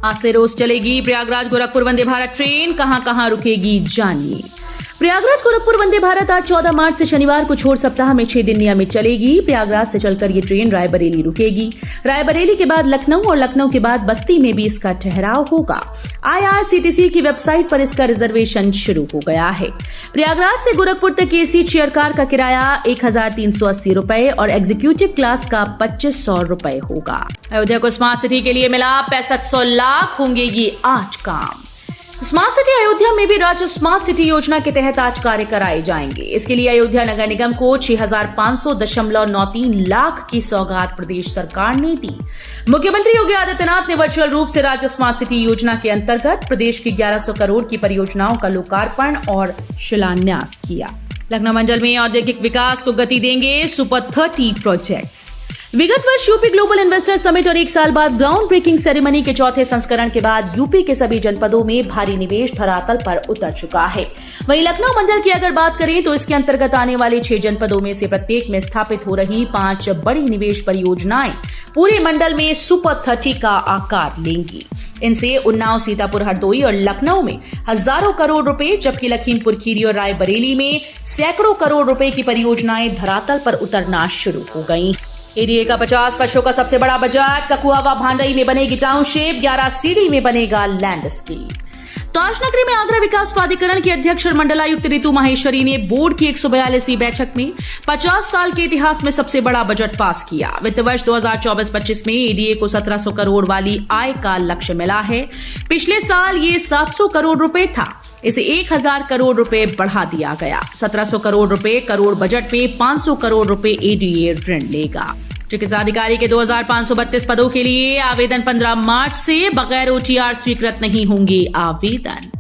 आज से रोज चलेगी प्रयागराज गोरखपुर वंदे भारत ट्रेन, कहां कहां रुकेगी जानिए। प्रयागराज गोरखपुर वंदे भारत आज 14 मार्च से शनिवार को छोड़ सप्ताह में 6 दिन नियमित चलेगी। प्रयागराज से चलकर ये ट्रेन रायबरेली रुकेगी। रायबरेली के बाद लखनऊ और लखनऊ के बाद बस्ती में भी इसका ठहराव होगा। IRCTC की वेबसाइट पर इसका रिजर्वेशन शुरू हो गया है। प्रयागराज से गोरखपुर तक AC चेयर कार का किराया 1380 रुपए और एग्जीक्यूटिव क्लास का 2500 रुपए होगा। अयोध्या को स्मार्ट सिटी के लिए मिला 6500 लाख, होंगे ये 8 काम। स्मार्ट सिटी अयोध्या में भी राज्य स्मार्ट सिटी योजना के तहत आज कार्य कराए जाएंगे। इसके लिए अयोध्या नगर निगम को 6500.93 लाख की सौगात प्रदेश सरकार ने दी। मुख्यमंत्री योगी आदित्यनाथ ने वर्चुअल रूप से राज्य स्मार्ट सिटी योजना के अंतर्गत प्रदेश की 1100 करोड़ की परियोजनाओं का लोकार्पण और शिलान्यास किया। लखनऊ मंडल में औद्योगिक विकास को गति देंगे सुपर 30 प्रोजेक्ट्स। विगत वर्ष यूपी ग्लोबल इन्वेस्टर समिट और 1 साल बाद ग्राउंड ब्रेकिंग सेरेमनी के चौथे संस्करण के बाद यूपी के सभी जनपदों में भारी निवेश धरातल पर उतर चुका है। वहीं लखनऊ मंडल की अगर बात करें तो इसके अंतर्गत आने वाले 6 जनपदों में से प्रत्येक में स्थापित हो रही 5 बड़ी निवेश परियोजनाएं पूरे मंडल में सुपर 30 का आकार लेंगी। इनसे उन्नाव, सीतापुर, हरदोई और लखनऊ में हजारों करोड़ रुपए, जबकि लखीमपुर खीरी और रायबरेली में सैकड़ों करोड़ रुपए की परियोजनाएं धरातल पर उतरना शुरू हो गई। एडीए का 50 वर्षों का सबसे बड़ा बजट। ककुआवा भांडई में बनेगी टाउनशिप, 11 सीढ़ी में बनेगा लैंडस्केप। ताजनगरी में आगरा विकास प्राधिकरण की अध्यक्ष और मंडलायुक्त रितु माहेश्वरी ने बोर्ड की 142वीं बैठक में 50 साल के इतिहास में सबसे बड़ा बजट पास किया। वित्त वर्ष 2024-25 में एडीए को 1700 करोड़ वाली आय का लक्ष्य मिला है। पिछले साल ये 700 करोड़ रुपए था, इसे 1000 करोड़ रुपए बढ़ा दिया गया। 1700 करोड़ रुपए करोड़ बजट में 500 करोड़ रुपए एडीए ऋण लेगा। चिकित्सा अधिकारी के 2532 पदों के लिए आवेदन 15 मार्च से, बगैर OTR स्वीकृत नहीं होंगे आवेदन।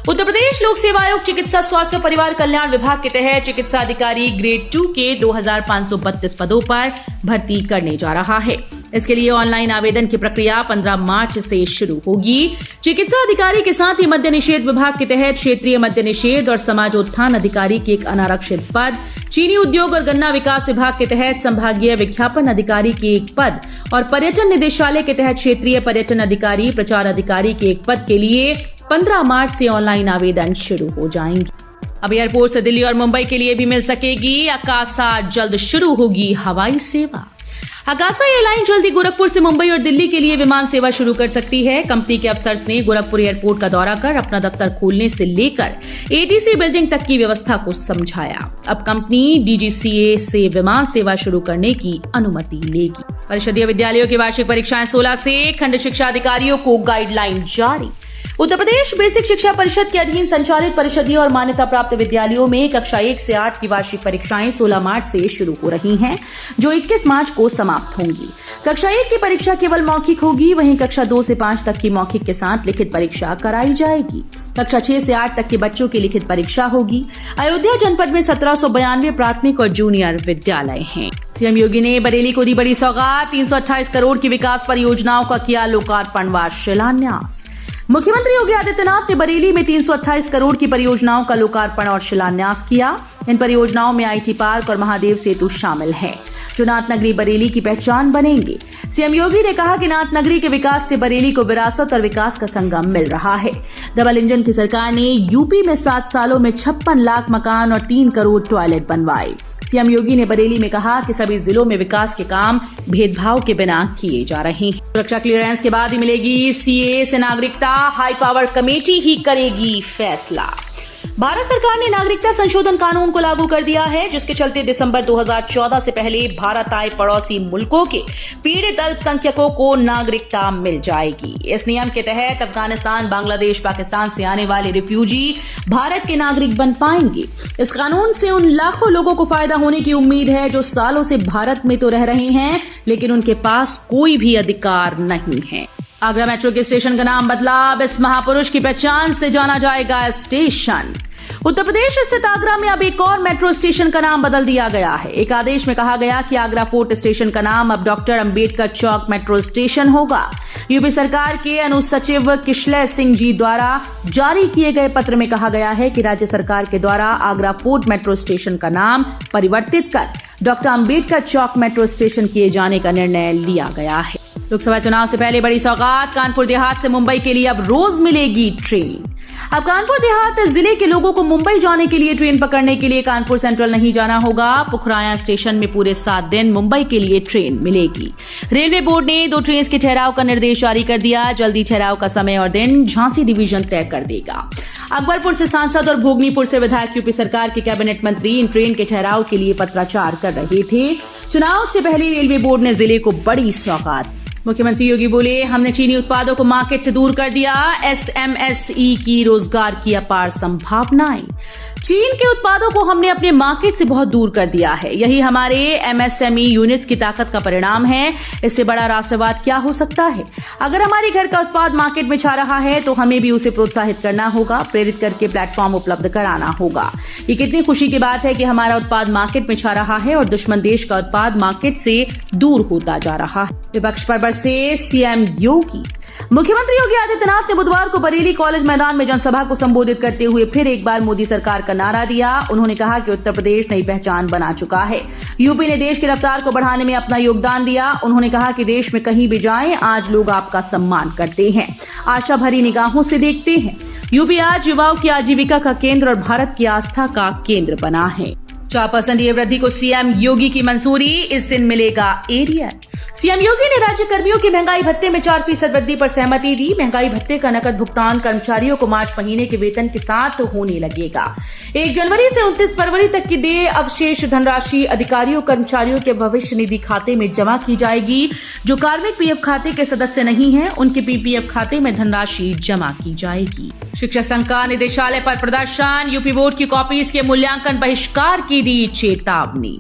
उत्तर प्रदेश लोक सेवा आयोग चिकित्सा स्वास्थ्य परिवार कल्याण विभाग के तहत चिकित्सा अधिकारी ग्रेड 2 के 2532 पदों पर भर्ती करने जा रहा है। इसके लिए ऑनलाइन आवेदन की प्रक्रिया 15 मार्च से शुरू होगी। चिकित्सा अधिकारी के साथ ही मद्य निषेध विभाग के तहत क्षेत्रीय मद्य निषेध और समाजोत्थान अधिकारी के एक अनारक्षित पद, चीनी उद्योग और गन्ना विकास विभाग के तहत संभागीय विज्ञापन अधिकारी के एक पद और पर्यटन निदेशालय के तहत क्षेत्रीय पर्यटन अधिकारी, प्रचार अधिकारी के एक पद के लिए 15 मार्च से ऑनलाइन आवेदन शुरू हो जाएंगे। अब एयरपोर्ट से दिल्ली और मुंबई के लिए भी मिल सकेगी अकासा, जल्द शुरू होगी हवाई सेवा। अकासा एयरलाइन जल्दी गोरखपुर से मुंबई और दिल्ली के लिए विमान सेवा शुरू कर सकती है। कंपनी के अफसर्स ने गोरखपुर एयरपोर्ट का दौरा कर अपना दफ्तर खोलने से लेकर ATC बिल्डिंग तक की व्यवस्था को समझाया। अब कंपनी DGCA से विमान सेवा शुरू करने की अनुमति लेगी। परिषदीय विद्यालयों की वार्षिक परीक्षाएं 16 से, खंड शिक्षा अधिकारियों को गाइडलाइन जारी। उत्तर प्रदेश बेसिक शिक्षा परिषद के अधीन संचालित परिषदीय और मान्यता प्राप्त विद्यालयों में कक्षा 1 से 8 की वार्षिक परीक्षाएं 16 मार्च से शुरू हो रही हैं, जो 21 मार्च को समाप्त होंगी। कक्षा 1 की परीक्षा केवल मौखिक होगी, वहीं कक्षा 2 से 5 तक की मौखिक के साथ लिखित परीक्षा कराई जाएगी। कक्षा 6 से 8 तक के बच्चों की लिखित परीक्षा होगी। अयोध्या जनपद में 1792 प्राथमिक और जूनियर विद्यालय हैं। सीएम योगी ने बरेली को दी बड़ी सौगात। 328 करोड़ की विकास परियोजनाओं का किया लोकार्पण व शिलान्यास। मुख्यमंत्री योगी आदित्यनाथ ने बरेली में 328 करोड़ की परियोजनाओं का लोकार्पण और शिलान्यास किया। इन परियोजनाओं में IT पार्क और महादेव सेतु शामिल है, जो नाथ नगरी बरेली की पहचान बनेंगे। सीएम योगी ने कहा कि नाथ नगरी के विकास से बरेली को विरासत और विकास का संगम मिल रहा है। डबल इंजन की सरकार ने यूपी में 7 सालों में 56 लाख मकान और 3 करोड़ टॉयलेट बनवाए। सीएम योगी ने बरेली में कहा कि सभी जिलों में विकास के काम भेदभाव के बिना किए जा रहे हैं। सुरक्षा क्लियरेंस के बाद ही मिलेगी CAA से नागरिकता, हाई पावर कमेटी ही करेगी फैसला। भारत सरकार ने नागरिकता संशोधन कानून को लागू कर दिया है, जिसके चलते दिसंबर 2014 से पहले भारत आए पड़ोसी मुल्कों के पीड़ित अल्पसंख्यकों को नागरिकता मिल जाएगी। इस नियम के तहत अफगानिस्तान, बांग्लादेश, पाकिस्तान से आने वाले रिफ्यूजी भारत के नागरिक बन पाएंगे। इस कानून से उन लाखों लोगों को फायदा होने की उम्मीद है जो सालों से भारत में तो रह रहे हैं, लेकिन उनके पास कोई भी अधिकार नहीं है। आगरा मेट्रो के स्टेशन का नाम बदला। अब इस महापुरुष की पहचान से जाना जाएगा स्टेशन। उत्तर प्रदेश स्थित आगरा में अब एक और मेट्रो स्टेशन का नाम बदल दिया गया है। एक आदेश में कहा गया कि आगरा फोर्ट स्टेशन का नाम अब डॉक्टर अंबेडकर चौक मेट्रो स्टेशन होगा। यूपी सरकार के अनुसचिव किशलय सिंह जी द्वारा जारी किए गए पत्र में कहा गया है कि राज्य सरकार के द्वारा आगरा फोर्ट मेट्रो स्टेशन का नाम परिवर्तित कर डॉक्टर अंबेडकर चौक मेट्रो स्टेशन किए जाने का निर्णय लिया गया है। लोकसभा चुनाव से पहले बड़ी सौगात, कानपुर देहात से मुंबई के लिए अब रोज मिलेगी ट्रेन। अब कानपुर देहात जिले के लोगों को मुंबई जाने के लिए ट्रेन पकड़ने के लिए कानपुर सेंट्रल नहीं जाना होगा। पुखराया स्टेशन में पूरे 7 दिन मुंबई के लिए ट्रेन मिलेगी। रेलवे बोर्ड ने 2 ट्रेन के ठहराव का निर्देश जारी कर दिया। जल्दी ठहराव का समय और दिन झांसी डिवीजन तय कर देगा। अकबरपुर से सांसद और भोगनीपुर से विधायक यूपी सरकार के कैबिनेट मंत्री इन ट्रेन के ठहराव के लिए पत्राचार कर रहे थे। चुनाव से पहले रेलवे बोर्ड ने जिले को बड़ी सौगात। मुख्यमंत्री योगी बोले, हमने चीनी उत्पादों को मार्केट से दूर कर दिया। एसएमएसई की रोजगार की अपार संभावनाएं। चीन के उत्पादों को हमने अपने मार्केट से बहुत दूर कर दिया है। यही हमारे एमएसएमई यूनिट्स की ताकत का परिणाम है। इससे बड़ा राष्ट्रवाद क्या हो सकता है? अगर हमारे घर का उत्पाद मार्केट में छा रहा है तो हमें भी उसे प्रोत्साहित करना होगा, प्रेरित करके प्लेटफॉर्म उपलब्ध कराना होगा। ये कितनी खुशी की बात है कि हमारा उत्पाद मार्केट में छा रहा है और दुश्मन देश का उत्पाद मार्केट से दूर होता जा रहा है। विपक्ष पर से सीएम योगी। मुख्यमंत्री योगी आदित्यनाथ ने बुधवार को बरेली कॉलेज मैदान में जनसभा को संबोधित करते हुए फिर एक बार मोदी सरकार का नारा दिया। उन्होंने कहा कि उत्तर प्रदेश नई पहचान बना चुका है। यूपी ने देश की रफ्तार को बढ़ाने में अपना योगदान दिया। उन्होंने कहा कि देश में कहीं भी जाएं, आज लोग आपका सम्मान करते हैं, आशा भरी निगाहों से देखते हैं। यूपी आज युवाओं की आजीविका का केंद्र और भारत की आस्था का केंद्र बना है। 4% ये वृद्धि को सीएम योगी की मंजूरी, इस दिन मिलेगा एरियर। सीएम योगी ने राज्य कर्मियों की महंगाई भत्ते में 4% वृद्धि पर सहमति दी। महंगाई भत्ते का नकद भुगतान कर्मचारियों को मार्च महीने के वेतन के साथ होने लगेगा। 1 जनवरी से 29 फरवरी तक की देय अवशेष धनराशि अधिकारियों कर्मचारियों के भविष्य निधि खाते में जमा की जाएगी। जो कार्मिक पीएफ खाते के सदस्य नहीं हैं, उनके पीपीएफ खाते में धनराशि जमा की जाएगी। शिक्षक संघ का निदेशालय पर प्रदर्शन, यूपी बोर्ड की कॉपीज के मूल्यांकन बहिष्कार की दी चेतावनी।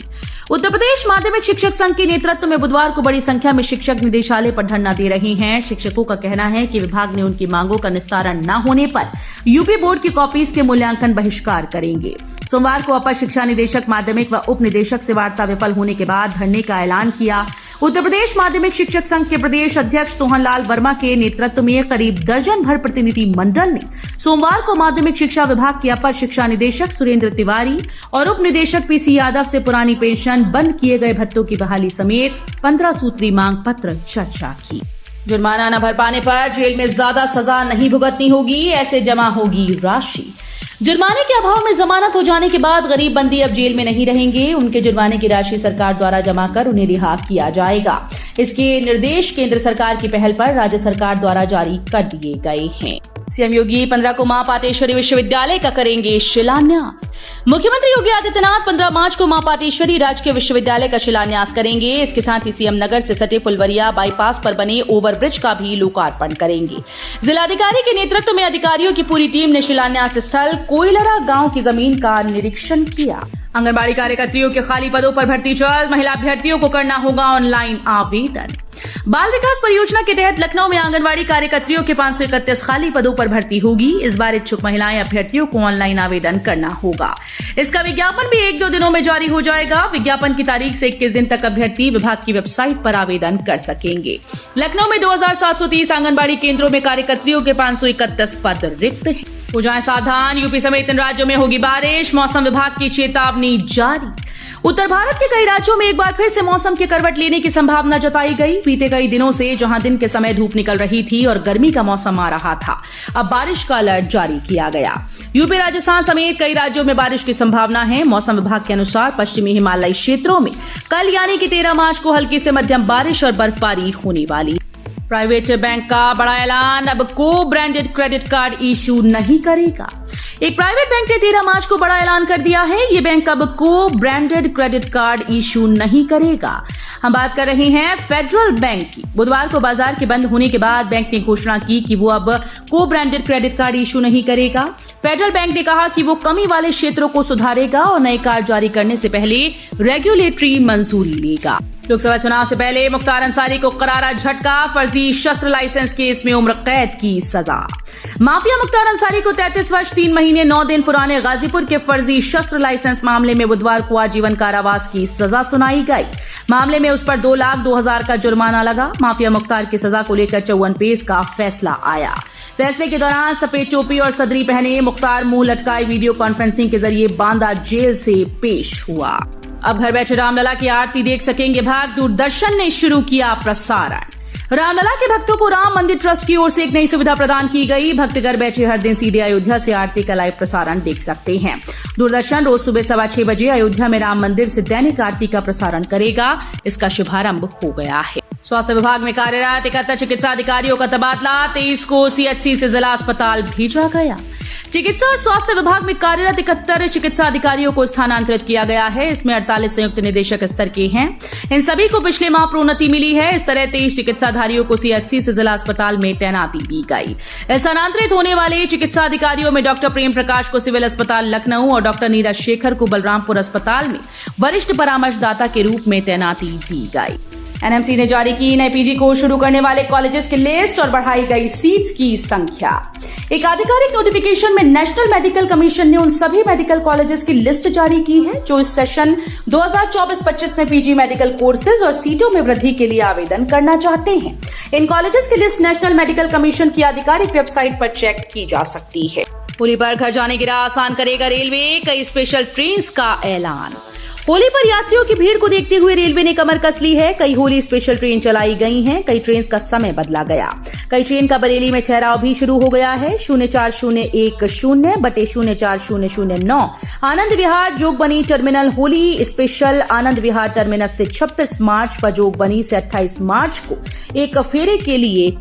उत्तर प्रदेश माध्यमिक शिक्षक संघ के नेतृत्व में बुधवार को बड़ी संख्या में शिक्षक निदेशालय पर धरना दे रहे हैं। शिक्षकों का कहना है कि विभाग ने उनकी मांगों का निस्तारण न होने पर यूपी बोर्ड की कॉपीज के मूल्यांकन बहिष्कार करेंगे। सोमवार को अपर शिक्षा निदेशक माध्यमिक व उप निदेशक से वार्ता विफल होने के बाद धरने का ऐलान किया। उत्तर प्रदेश माध्यमिक शिक्षक संघ के प्रदेश अध्यक्ष सोहनलाल वर्मा के नेतृत्व में करीब दर्जन भर प्रतिनिधि मंडल ने सोमवार को माध्यमिक शिक्षा विभाग के अपर शिक्षा निदेशक सुरेंद्र तिवारी और उप निदेशक पीसी यादव से पुरानी पेंशन, बंद किए गए भत्तों की बहाली समेत 15 सूत्री मांग पत्र चर्चा की। जुर्माना न भर पाने पर जेल में ज्यादा सजा नहीं भुगतनी होगी, ऐसे जमा होगी राशि। जुर्माने के अभाव में जमानत हो जाने के बाद गरीब बंदी अब जेल में नहीं रहेंगे। उनके जुर्माने की राशि सरकार द्वारा जमा कर उन्हें रिहा किया जाएगा। इसके निर्देश केंद्र सरकार की पहल पर राज्य सरकार द्वारा जारी कर दिए गए हैं। सीएम योगी 15 को मां पाटेश्वरी विश्वविद्यालय का करेंगे शिलान्यास। मुख्यमंत्री योगी आदित्यनाथ 15 मार्च को मां पाटेश्वरी राजकीय विश्वविद्यालय का शिलान्यास करेंगे। इसके साथ ही सीएम नगर से सटे फुलवरिया बाईपास पर बने ओवरब्रिज का भी लोकार्पण करेंगे। जिलाधिकारी के नेतृत्व में अधिकारियों की पूरी टीम ने शिलान्यास स्थल कोयलरा गांव की जमीन का निरीक्षण किया। आंगनबाड़ी कार्यकर्तियों के खाली पदों पर भर्ती जल्द, महिला अभ्यर्थियों को करना होगा ऑनलाइन आवेदन। बाल विकास परियोजना के तहत लखनऊ में आंगनबाड़ी कार्यकर्तियों के 531 खाली पदों पर भर्ती होगी। इस बार इच्छुक महिलाएं अभ्यर्थियों को ऑनलाइन आवेदन करना होगा। इसका विज्ञापन भी 1-2 दिनों में जारी हो जाएगा। विज्ञापन की तारीख से 21 दिन तक अभ्यर्थी विभाग की वेबसाइट पर आवेदन कर सकेंगे। लखनऊ में 2730 आंगनबाड़ी केंद्रों में कार्यकर्तियों के 531 पद रिक्त हैं। हो जाए सावधान, यूपी समेत इन राज्यों में होगी बारिश, मौसम विभाग की चेतावनी जारी। उत्तर भारत के कई राज्यों में एक बार फिर से मौसम के करवट लेने की संभावना जताई गई। बीते कई दिनों से जहां दिन के समय धूप निकल रही थी और गर्मी का मौसम आ रहा था, अब बारिश का अलर्ट जारी किया गया। यूपी, राजस्थान समेत कई राज्यों में बारिश की संभावना है। मौसम विभाग के अनुसार पश्चिमी हिमालयी क्षेत्रों में कल यानी कि 13 मार्च को हल्की से मध्यम बारिश और बर्फबारी होने वाली। प्राइवेट बैंक का बड़ा ऐलान, अब को ब्रांडेड क्रेडिट कार्ड इशू नहीं करेगा। एक प्राइवेट बैंक ने 13 मार्च को बड़ा ऐलान कर दिया है। ये बैंक अब को ब्रांडेड क्रेडिट कार्ड इशू नहीं करेगा। हम बात कर रहे हैं फेडरल बैंक की। बुधवार को बाजार के बंद होने के बाद बैंक ने घोषणा की कि वो अब को ब्रांडेड क्रेडिट कार्ड इशू नहीं करेगा। फेडरल बैंक ने कहा कि वो कमी वाले क्षेत्रों को सुधारेगा और नए कार्ड जारी करने से पहले रेगुलेटरी मंजूरी लेगा। लोकसभा चुनाव से पहले मुख्तार अंसारी को करारा झटका, फर्जी शस्त्र लाइसेंस केस में उम्र कैद की सजा। माफिया मुख्तार अंसारी को 33 वर्ष 3 महीने 9 दिन पुराने गाजीपुर के फर्जी शस्त्र लाइसेंस मामले में बुधवार को आजीवन कारावास की सजा सुनाई गई। मामले में उस पर 2,02,000 का जुर्माना लगा। माफिया मुख्तार की सजा को लेकर 54 पेज का फैसला आया। फैसले के दौरान सफेद टोपी और सदरी पहने मुख्तार मुंह लटकाए वीडियो कॉन्फ्रेंसिंग के जरिए बांदा जेल से पेश हुआ। अब घर बैठे रामलला की आरती देख सकेंगे भक्त, दूरदर्शन ने शुरू किया प्रसारण। रामलला के भक्तों को राम मंदिर ट्रस्ट की ओर से एक नई सुविधा प्रदान की गई। भक्त घर बैठे हर दिन सीधे अयोध्या से आरती का लाइव प्रसारण देख सकते हैं। दूरदर्शन रोज सुबह 6:15 बजे अयोध्या में राम मंदिर से दैनिक आरती का प्रसारण करेगा। इसका शुभारंभ हो गया है। स्वास्थ्य विभाग में कार्यरत 71 चिकित्सा अधिकारियों का तबादला, 23 को सीएचसी से जिला अस्पताल भेजा गया। चिकित्सा और स्वास्थ्य विभाग में कार्यरत 71 चिकित्सा अधिकारियों को स्थानांतरित किया गया है। इसमें 48 संयुक्त निदेशक स्तर के हैं। इन सभी को पिछले माह प्रोन्नति मिली है। इस तरह 23 चिकित्साधारियों को सीएचसी से जिला अस्पताल में तैनाती दी गई। स्थानांतरित होने वाले चिकित्सा अधिकारियों में डॉक्टर प्रेम प्रकाश को सिविल अस्पताल लखनऊ और डॉक्टर नीरज शेखर को बलरामपुर अस्पताल में वरिष्ठ परामर्शदाता के रूप में तैनाती दी गई। एनएमसी ने जारी की नए पीजी कोर्स शुरू करने वाले कॉलेजेस की लिस्ट और बढ़ाई गई सीट्स की संख्या। एक आधिकारिक नोटिफिकेशन में नेशनल मेडिकल कमीशन ने उन सभी मेडिकल कॉलेजेस की लिस्ट जारी की है जो इस सेशन 2024-25 में पीजी मेडिकल कोर्सेज और सीटों में वृद्धि के लिए आवेदन करना चाहते हैं। इन कॉलेजेस की लिस्ट नेशनल मेडिकल कमीशन की आधिकारिक वेबसाइट पर चेक की जा सकती है। होली पर घर जाने की राह आसान करेगा रेलवे, कई स्पेशल ट्रेन का ऐलान। होली पर यात्रियों की भीड़ को देखते हुए रेलवे ने कमर कस ली है। कई होली स्पेशल ट्रेन चलाई गई हैं। कई ट्रेन का समय बदला गया। कई ट्रेन का बरेली में ठहराव भी शुरू हो गया है। 04010/04009 Anand Vihar Jogbani terminal Holi special Anand Vihar terminus से 26 मार्च व जोगबनी से 28 मार्च को एक फेरे के लिए